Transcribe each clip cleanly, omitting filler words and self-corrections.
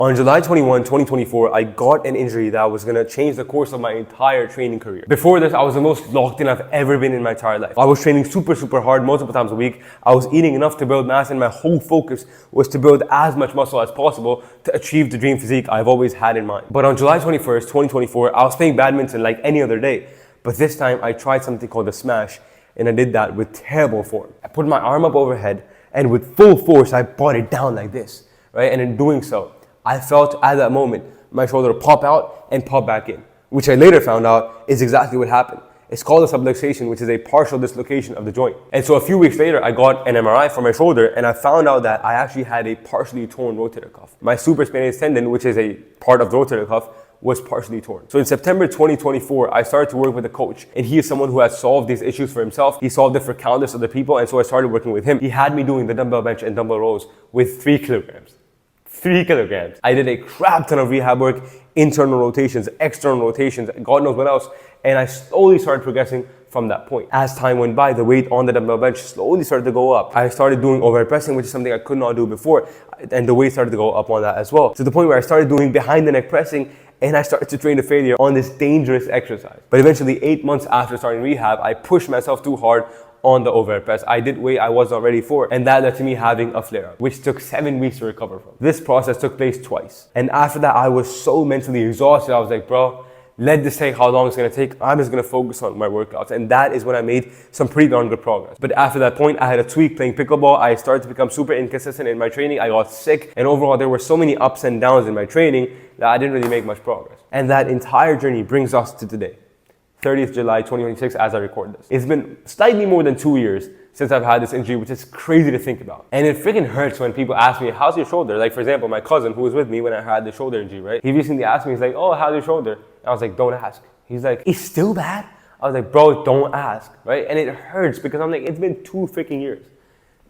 On July 21, 2024, I got an injury that was going to change the course of my entire training career. Before this, I was the most locked in I've ever been in my entire life. I was training super hard multiple times a week. I was eating enough to build mass, and my whole focus was to build as much muscle as possible to achieve the dream physique I've always had in mind. But on July 21st, 2024, I was playing badminton like any other day. But this time, I tried something called a smash, and I did that with terrible form. I put my arm up overhead, and with full force, I brought it down like this, right? And in doing so, I felt at that moment my shoulder pop out and pop back in, which I later found out is exactly what happened. It's called a subluxation, which is a partial dislocation of the joint. And so a few weeks later, I got an MRI for my shoulder, and I found out that I actually had a partially torn rotator cuff. My supraspinatus tendon, which is a part of the rotator cuff, was partially torn. So in September 2024, I started to work with a coach, and he is someone who has solved these issues for himself. He solved it for countless other people, and so I started working with him. He had me doing the dumbbell bench and dumbbell rows with 3 kilograms. 3 kilograms. I did a crap ton of rehab work, internal rotations, external rotations, God knows what else. And I slowly started progressing from that point. As time went by, the weight on the dumbbell bench slowly started to go up. I started doing overhead pressing, which is something I could not do before. And the weight started to go up on that as well. To the point where I started doing behind the neck pressing, and I started to train to failure on this dangerous exercise. But eventually, 8 months after starting rehab, I pushed myself too hard on the overhead press. I did weight I was not ready for, and that led to me having a flare-up, which took 7 weeks to recover from. This process took place twice. And after that, I was so mentally exhausted. I was like, bro, let this take how long it's gonna take. I'm just gonna focus on my workouts. And that is when I made some pretty darn good progress. But after that point, I had a tweak playing pickleball. I started to become super inconsistent in my training. I got sick. And overall, there were so many ups and downs in my training that I didn't really make much progress. And that entire journey brings us to today. 30th July 2026 as I record this. It's been slightly more than 2 years since I've had this injury, which is crazy to think about. And it freaking hurts when people ask me, how's your shoulder? Like, for example, my cousin who was with me when I had the shoulder injury, right? He recently asked me, he's like, oh, how's your shoulder? I was like, don't ask. He's like, it's still bad? I was like, bro, don't ask, right? And it hurts because I'm like, it's been 2 freaking years.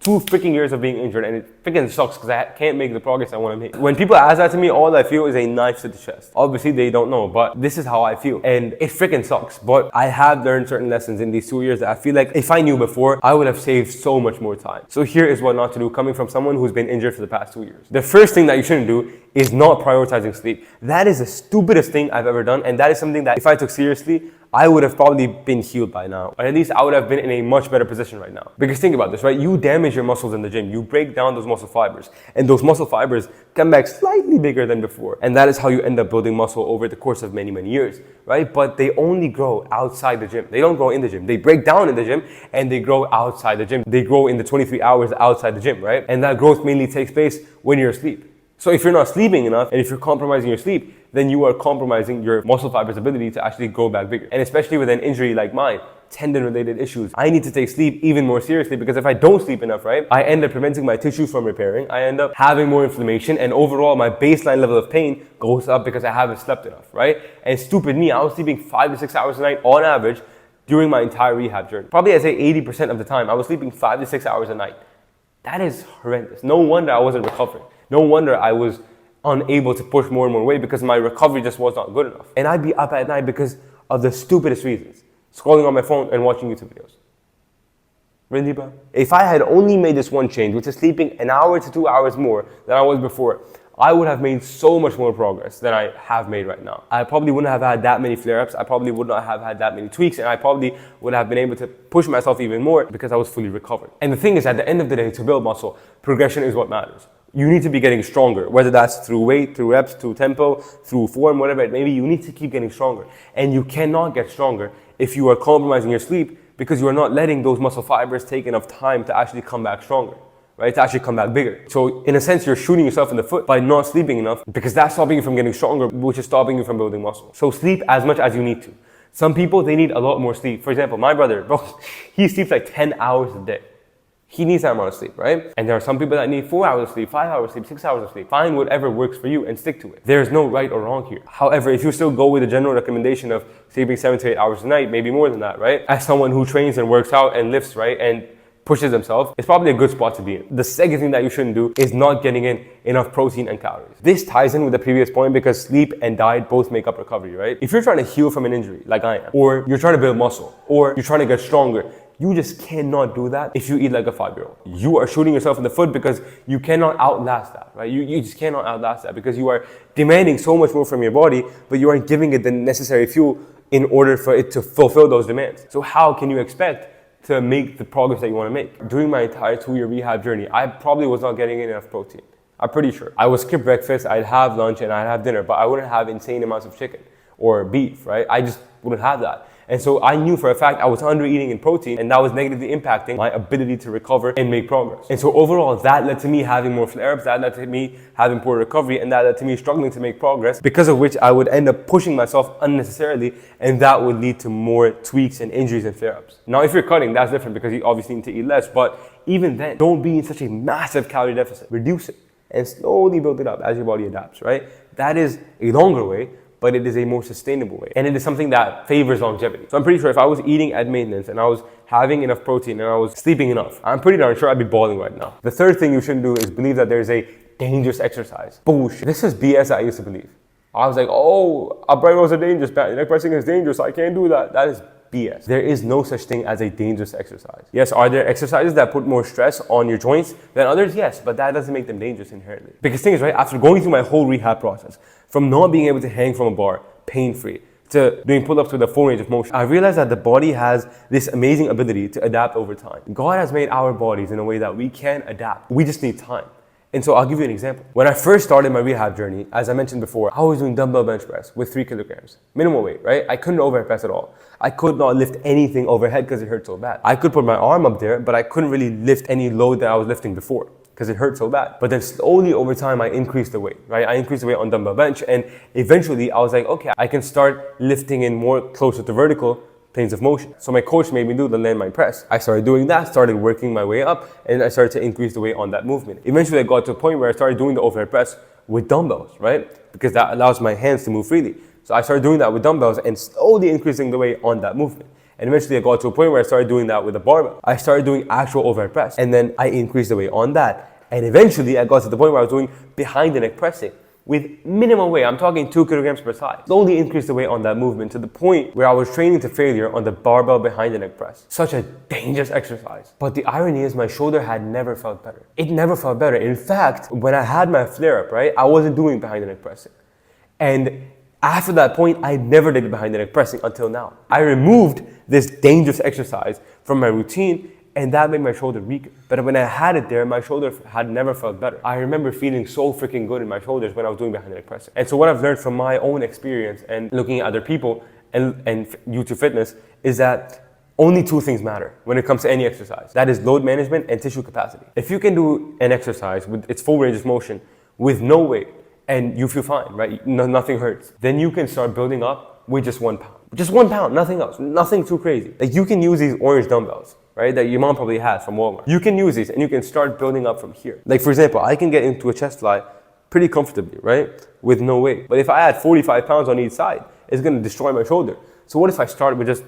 2 freaking years of being injured, and it freaking sucks because I can't make the progress I want to make. When people ask that to me, all I feel is a knife to the chest. Obviously, they don't know, but this is how I feel. And it freaking sucks, but I have learned certain lessons in these 2 years that I feel like if I knew before, I would have saved so much more time. So here is what not to do, coming from someone who's been injured for the past 2 years. The first thing that you shouldn't do is not prioritizing sleep. That is the stupidest thing I've ever done, and that is something that if I took seriously, I would have probably been healed by now. Or at least I would have been in a much better position right now. Because think about this, right? You damage your muscles in the gym. You break down those muscle fibers. And those muscle fibers come back slightly bigger than before. And that is how you end up building muscle over the course of many years, right? But they only grow outside the gym. They don't grow in the gym. They break down in the gym and they grow outside the gym. They grow in the 23 hours outside the gym, right? And that growth mainly takes place when you're asleep. So if you're not sleeping enough, and if you're compromising your sleep, then you are compromising your muscle fibers' ability to actually grow back bigger. And especially with an injury like mine, tendon-related issues, I need to take sleep even more seriously because if I don't sleep enough, right, I end up preventing my tissues from repairing. I end up having more inflammation, and overall my baseline level of pain goes up because I haven't slept enough, right? And stupid me, I was sleeping 5 to 6 hours a night on average during my entire rehab journey. Probably I'd say 80% of the time, I was sleeping 5 to 6 hours a night. That is horrendous. No wonder I wasn't recovering. No wonder I was unable to push more and more weight because my recovery just was not good enough. And I'd be up at night because of the stupidest reasons. Scrolling on my phone and watching YouTube videos. Really, bro? If I had only made this one change, which is sleeping an hour to 2 hours more than I was before, I would have made so much more progress than I have made right now. I probably wouldn't have had that many flare-ups. I probably would not have had that many tweaks, and I probably would have been able to push myself even more because I was fully recovered. And the thing is, at the end of the day, to build muscle, progression is what matters. You need to be getting stronger, whether that's through weight, through reps, through tempo, through form, whatever it may be. You need to keep getting stronger. And you cannot get stronger if you are compromising your sleep because you are not letting those muscle fibers take enough time to actually come back stronger, right? To actually come back bigger. So in a sense, you're shooting yourself in the foot by not sleeping enough because that's stopping you from getting stronger, which is stopping you from building muscle. So sleep as much as you need to. Some people, they need a lot more sleep. For example, my brother, bro, he sleeps like 10 hours a day. He needs that amount of sleep, right? And there are some people that need 4 hours of sleep, 5 hours of sleep, 6 hours of sleep. Find whatever works for you and stick to it. There's no right or wrong here. However, if you still go with the general recommendation of sleeping 7 to 8 hours a night, maybe more than that, right? As someone who trains and works out and lifts, right? And pushes themselves, it's probably a good spot to be in. The second thing that you shouldn't do is not getting in enough protein and calories. This ties in with the previous point because sleep and diet both make up recovery, right? If you're trying to heal from an injury like I am, or you're trying to build muscle, or you're trying to get stronger, You just cannot do that if you eat like a 5-year-old. You are shooting yourself in the foot because you cannot outlast that, right? You just cannot outlast that because you are demanding so much more from your body, but you aren't giving it the necessary fuel in order for it to fulfill those demands. So how can you expect to make the progress that you want to make? During my entire 2-year rehab journey, I probably was not getting enough protein. I'm pretty sure. I would skip breakfast, I'd have lunch, and I'd have dinner, but I wouldn't have insane amounts of chicken or beef, right? I just wouldn't have that. And so I knew for a fact I was under eating in protein, and that was negatively impacting my ability to recover and make progress. And so overall, that led to me having more flare-ups, that led to me having poor recovery, and that led to me struggling to make progress, because of which I would end up pushing myself unnecessarily, and that would lead to more tweaks and injuries and flare-ups. Now, if you're cutting, that's different because you obviously need to eat less, but even then, don't be in such a massive calorie deficit. Reduce it and slowly build it up as your body adapts, right? That is a longer way, but it is a more sustainable way. And it is something that favors longevity. So I'm pretty sure if I was eating at maintenance and I was having enough protein and I was sleeping enough, I'm pretty darn sure I'd be balling right now. The third thing you shouldn't do is believe that there's a dangerous exercise. Bullshit. This is BS I used to believe. I was like, oh, upright rows are dangerous, leg pressing is dangerous, I can't do that. That is BS. There is no such thing as a dangerous exercise. Yes, are there exercises that put more stress on your joints than others? Yes, but that doesn't make them dangerous inherently. Because thing is, right, after going through my whole rehab process, from not being able to hang from a bar, pain-free, to doing pull-ups with a full range of motion, I realized that the body has this amazing ability to adapt over time. God has made our bodies in a way that we can adapt. We just need time. And so I'll give you an example. When I first started my rehab journey, as I mentioned before, I was doing dumbbell bench press with 3 kilograms. Minimal weight, right? I couldn't overhead press at all. I could not lift anything overhead because it hurt so bad. I could put my arm up there, but I couldn't really lift any load that I was lifting before because it hurt so bad. But then slowly over time, I increased the weight, right? I increased the weight on dumbbell bench, and eventually I was like, okay, I can start lifting in more closer to vertical planes of motion. So my coach made me do the landmine press. I started doing that, started working my way up, and I started to increase the weight on that movement. Eventually I got to a point where I started doing the overhead press with dumbbells, right? Because that allows my hands to move freely. So I started doing that with dumbbells and slowly increasing the weight on that movement. And eventually I got to a point where I started doing that with a barbell. I started doing actual overhead press, and then I increased the weight on that. And eventually I got to the point where I was doing behind the neck pressing with minimal weight. I'm talking 2 kilograms per side. Slowly increased the weight on that movement to the point where I was training to failure on the barbell behind the neck press. Such a dangerous exercise. But the irony is my shoulder had never felt better. It never felt better. In fact, when I had my flare up, right, I wasn't doing behind the neck pressing. And after that point, I never did behind the neck pressing until now. I removed this dangerous exercise from my routine, and that made my shoulder weaker. But when I had it there, my shoulder had never felt better. I remember feeling so freaking good in my shoulders when I was doing behind the neck pressing. And so what I've learned from my own experience and looking at other people and YouTube fitness is that only 2 things matter when it comes to any exercise. That is load management and tissue capacity. If you can do an exercise with its full range of motion with no weight and you feel fine, right? Nothing hurts. Then you can start building up with just 1 pound. Just 1 pound, nothing else, nothing too crazy. Like you can use these orange dumbbells, right, that your mom probably has from Walmart. You can use these and you can start building up from here. Like for example, I can get into a chest fly pretty comfortably, right, with no weight. But if I add 45 pounds on each side, it's gonna destroy my shoulder. So what if I start with just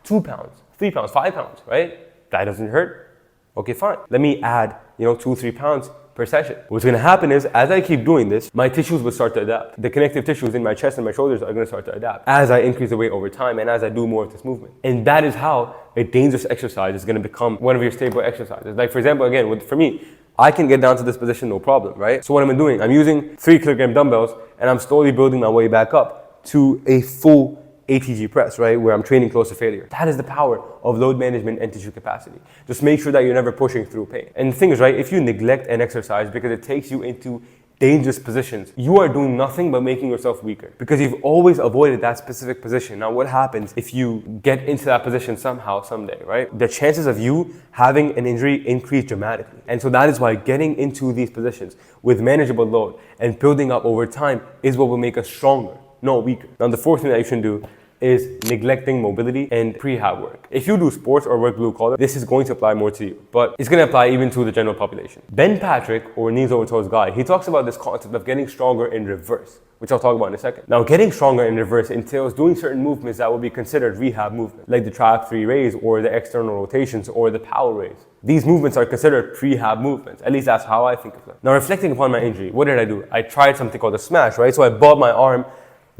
2 pounds, 3 pounds, 5 pounds, right? That doesn't hurt. Okay, fine. Let me add, 2, 3 pounds per session. What's going to happen is, as I keep doing this, my tissues will start to adapt. The connective tissues in my chest and my shoulders are going to start to adapt as I increase the weight over time and as I do more of this movement. And that is how a dangerous exercise is going to become one of your stable exercises. Like for example, again, for me, I can get down to this position no problem, right? So what am I doing? I'm using 3 kilogram dumbbells and I'm slowly building my way back up to a full ATG press, right? Where I'm training close to failure. That is the power of load management and tissue capacity. Just make sure that you're never pushing through pain. And the thing is, right, if you neglect an exercise because it takes you into dangerous positions, you are doing nothing but making yourself weaker because you've always avoided that specific position. Now, what happens if you get into that position somehow, someday, right? The chances of you having an injury increase dramatically. And so that is why getting into these positions with manageable load and building up over time is what will make us stronger, not weaker. Now, the fourth thing that you shouldn't do is neglecting mobility and prehab work. If you do sports or work blue collar, this is going to apply more to you, but it's going to apply even to the general population. Ben Patrick, or Knees Over Toes Guy, he talks about this concept of getting stronger in reverse, which I'll talk about in a second. Now, getting stronger in reverse entails doing certain movements that will be considered rehab movements, like the trap 3 raise or the external rotations or the power raise. These movements are considered prehab movements. At least that's how I think of them. Now, reflecting upon my injury, what did I do? I tried something called a smash, right? So I bobbed my arm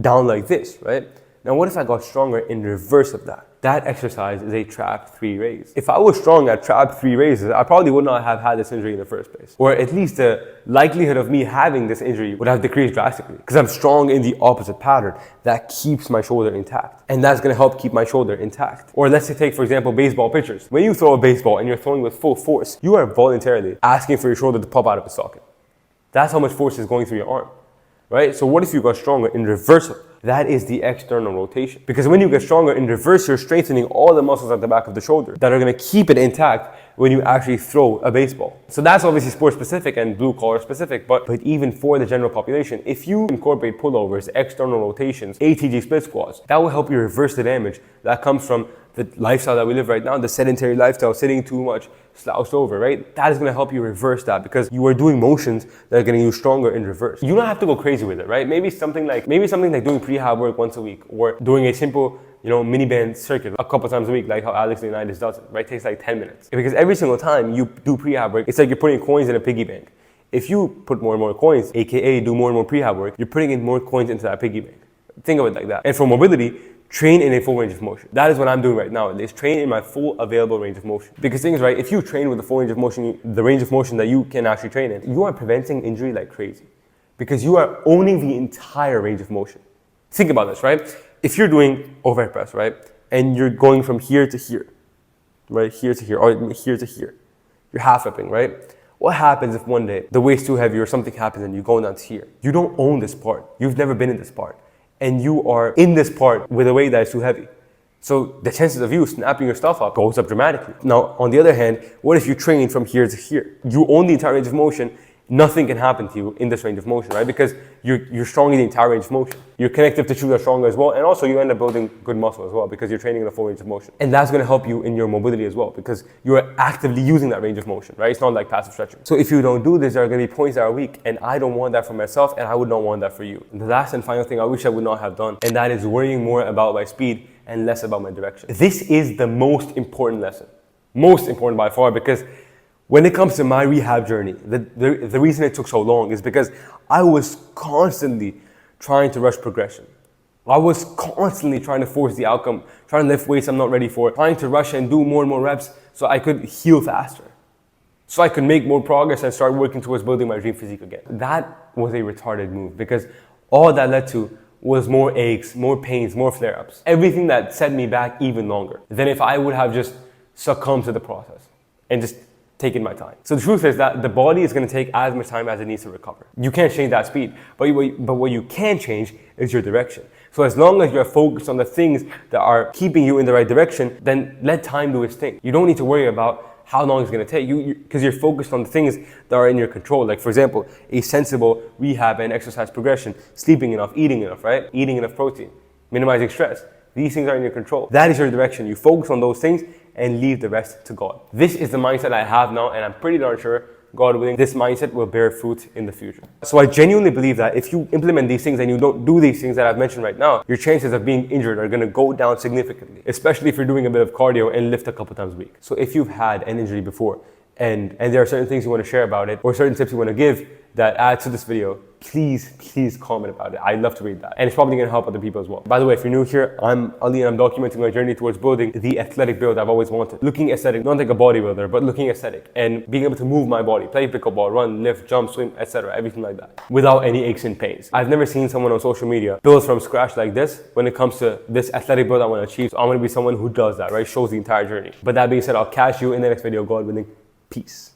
down like this, right? Now, what if I got stronger in reverse of that? that exercise is a trap 3 raise. If I was strong at trap 3 raises, I probably would not have had this injury in the first place. Or at least the likelihood of me having this injury would have decreased drastically, because I'm strong in the opposite pattern that keeps my shoulder intact. And that's going to help keep my shoulder intact. Or let's say take, for example, baseball pitchers. When you throw a baseball and you're throwing with full force, you are voluntarily asking for your shoulder to pop out of the socket. That's how much force is going through your arm, right? So what if you got stronger in reversal? That is the external rotation. Because when you get stronger in reverse, you're strengthening all the muscles at the back of the shoulder that are going to keep it intact when you actually throw a baseball. So that's obviously sport specific and blue collar specific, but even for the general population, if you incorporate pullovers, external rotations, ATG split squats, that will help you reverse the damage that comes from the lifestyle that we live right now, the sedentary lifestyle, sitting too much, slouched over, right? That is going to help you reverse that, because you are doing motions that are getting you stronger in reverse. You don't have to go crazy with it, right? Maybe something like doing prehab work once a week, or doing a simple, mini band circuit a couple times a week, like how Alex Leonidas does it, right? It takes like 10 minutes. Because every single time you do prehab work, it's like you're putting coins in a piggy bank. If you put more and more coins, aka do more and more prehab work, you're putting in more coins into that piggy bank. Think of it like that. And for mobility, train in a full range of motion. That is what I'm doing right now, at least. Train in my full available range of motion. Because things, right, if you train with the full range of motion, the range of motion that you can actually train in, you are preventing injury like crazy. Because you are owning the entire range of motion. Think about this, right? If you're doing overhead press, right, and you're going from here to here, right, here to here, or here to here, you're half repping, right? What happens if one day the weight's too heavy or something happens and you go down to here? You don't own this part. You've never been in this part. And you are in this part with a weight that is too heavy. So the chances of you snapping your stuff up goes up dramatically. Now, on the other hand, what if you train from here to here? You own the entire range of motion. Nothing can happen to you in this range of motion, right? Because you're strong in the entire range of motion. Your connective tissues are stronger as well. And also you end up building good muscle as well, because you're training in the full range of motion. And that's going to help you in your mobility as well, because you're actively using that range of motion, right? It's not like passive stretching. So if you don't do this, there are going to be points that are weak. And I don't want that for myself, and I would not want that for you. The last and final thing I wish I would not have done, and that is worrying more about my speed and less about my direction. This is the most important lesson. Most important by far, because when it comes to my rehab journey, the reason it took so long is because I was constantly trying to rush progression. I was constantly trying to force the outcome, trying to lift weights I'm not ready for, trying to rush and do more and more reps so I could heal faster, so I could make more progress and start working towards building my dream physique again. That was a retarded move, because all that led to was more aches, more pains, more flare-ups. Everything that set me back even longer than if I would have just succumbed to the process and just taking my time. So the truth is that the body is going to take as much time as it needs to recover. You can't change that speed, but what you can change is your direction. So as long as you're focused on the things that are keeping you in the right direction, then let time do its thing. You don't need to worry about how long it's going to take, because you're focused on the things that are in your control. Like, for example, a sensible rehab and exercise progression, sleeping enough, eating enough, right? Eating enough protein, minimizing stress. These things are in your control. That is your direction. You focus on those things and leave the rest to God. This is the mindset I have now, and I'm pretty darn sure, God willing, this mindset will bear fruit in the future. So I genuinely believe that if you implement these things and you don't do these things that I've mentioned right now, your chances of being injured are going to go down significantly, especially if you're doing a bit of cardio and lift a couple times a week. So if you've had an injury before and there are certain things you want to share about it, or certain tips you want to give that add to this video, please comment about it. I'd love to read that. And it's probably going to help other people as well. By the way, if you're new here, I'm Ali, and I'm documenting my journey towards building the athletic build I've always wanted. Looking aesthetic, not like a bodybuilder, but looking aesthetic, and being able to move my body, play pickleball, run, lift, jump, swim, etc., everything like that, without any aches and pains. I've never seen someone on social media build from scratch like this when it comes to this athletic build I want to achieve. So I'm going to be someone who does that, right? Shows the entire journey. But that being said, I'll catch you in the next video, God willing. Peace.